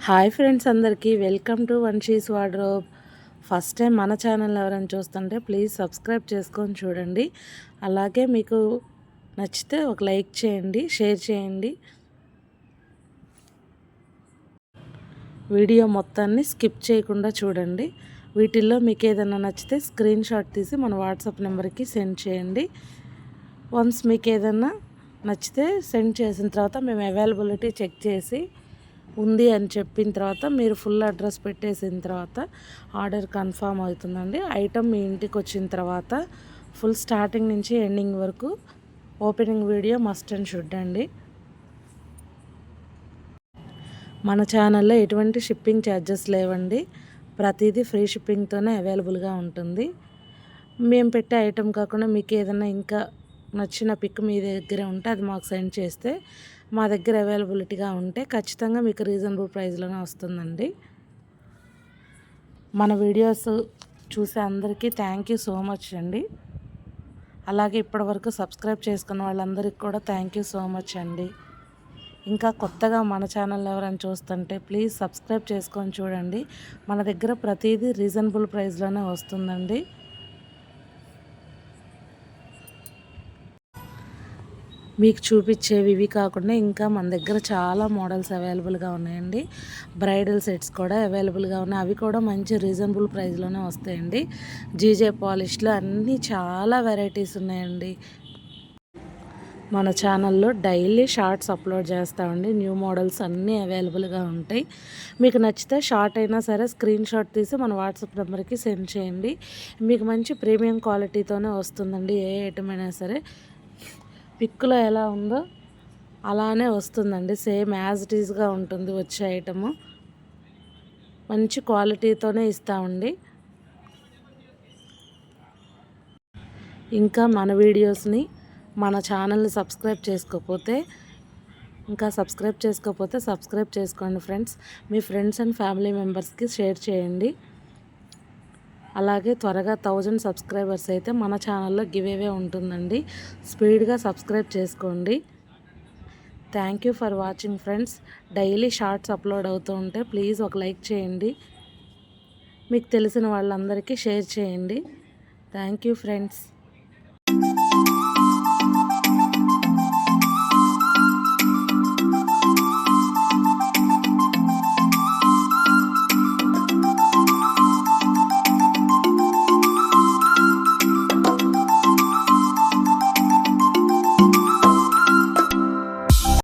Hi friends, అందరికీ welcome to Vamshi's wardrobe. First time మన channel ఎవరైనా చూస్తుంటే ప్లీజ్ సబ్స్క్రైబ్ చేసుకొని చూడండి. అలాగే మీకు నచ్చితే ఒక లైక్ చేయండి, షేర్ చేయండి. వీడియో మొత్తాన్ని స్కిప్ చేయకుండా చూడండి. వీటిల్లో మీకు ఏదైనా నచ్చితే స్క్రీన్ షాట్ తీసి మన వాట్సాప్ నెంబర్కి సెండ్ చేయండి. వన్స్ మీకు ఏదైనా నచ్చితే సెండ్ చేసిన తర్వాత మేము అవైలబిలిటీ చెక్ చేసి ఉంది అని చెప్పిన తర్వాత మీరు ఫుల్ అడ్రస్ పెట్టేసిన తర్వాత ఆర్డర్ కన్ఫామ్ అవుతుందండి. ఐటమ్ మీ ఇంటికి వచ్చిన తర్వాత ఫుల్ స్టార్టింగ్ నుంచి ఎండింగ్ వరకు opening video must and should అండి. మన ఛానల్లో ఎటువంటి షిప్పింగ్ ఛార్జెస్ లేవండి. ప్రతిదీ ఫ్రీ షిప్పింగ్తోనే అవైలబుల్గా ఉంటుంది. మేము పెట్టే ఐటమ్ కాకుండా మీకు ఏదైనా ఇంకా నచ్చిన పిక్ మీ దగ్గర ఉంటే అది మాకు సెండ్ చేస్తే మా దగ్గర అవైలబిలిటీగా ఉంటే ఖచ్చితంగా మీకు రీజనబుల్ ప్రైస్లోనే వస్తుందండి. మన వీడియోస్ చూసే అందరికీ థ్యాంక్ యూ సో మచ్ అండి. అలాగే ఇప్పటివరకు సబ్స్క్రైబ్ చేసుకున్న వాళ్ళందరికీ కూడా థ్యాంక్ యూ సో మచ్ అండి. ఇంకా కొత్తగా మన ఛానల్ ఎవరైనా చూస్తుంటే ప్లీజ్ సబ్స్క్రైబ్ చేసుకొని చూడండి. మన దగ్గర ప్రతిదీ రీజనబుల్ ప్రైస్లోనే వస్తుందండి. మీకు చూపించేవి ఇవి కాకుండా ఇంకా మన దగ్గర చాలా మోడల్స్ అవైలబుల్గా ఉన్నాయండి. బ్రైడల్ సెట్స్ కూడా అవైలబుల్గా ఉన్నాయి. అవి కూడా మంచి రీజనబుల్ ప్రైస్లోనే వస్తాయండి. జీజే పాలిష్లో అన్నీ చాలా వెరైటీస్ ఉన్నాయండి. మన ఛానల్లో డైలీ షార్ట్స్ అప్లోడ్ చేస్తామండి. న్యూ మోడల్స్ అన్నీ అవైలబుల్గా ఉంటాయి. మీకు నచ్చితే షార్ట్ అయినా సరే స్క్రీన్ షాట్ తీసి మన వాట్సాప్ నెంబర్కి సెండ్ చేయండి. మీకు మంచి ప్రీమియం క్వాలిటీతోనే వస్తుందండి. ఏ ఐటమ్ అయినా సరే పిక్లో ఎలా ఉందో అలానే వస్తుందండి. సేమ్ యాజ్ ఇట్ ఈజ్గా ఉంటుంది వచ్చే ఐటము. మంచి క్వాలిటీతోనే ఇస్తామండి. ఇంకా మన వీడియోస్ని మన ఛానల్ని సబ్స్క్రైబ్ సబ్స్క్రైబ్ చేసుకోండి friends. Me friends and family మెంబర్స్కి షేర్ చేయండి. అలాగే త్వరగా 1000 సబ్స్క్రైబర్స్ అయితే మన ఛానల్లో గివేవే ఉంటుందండి. స్పీడ్గా సబ్స్క్రైబ్ చేసుకోండి. Thank you for watching friends. Daily shorts upload అవుతూ ఉంటే ప్లీజ్ ఒక లైక్ చేయండి. మీకు తెలిసిన వాళ్ళందరికీ షేర్ చేయండి. Thank you friends.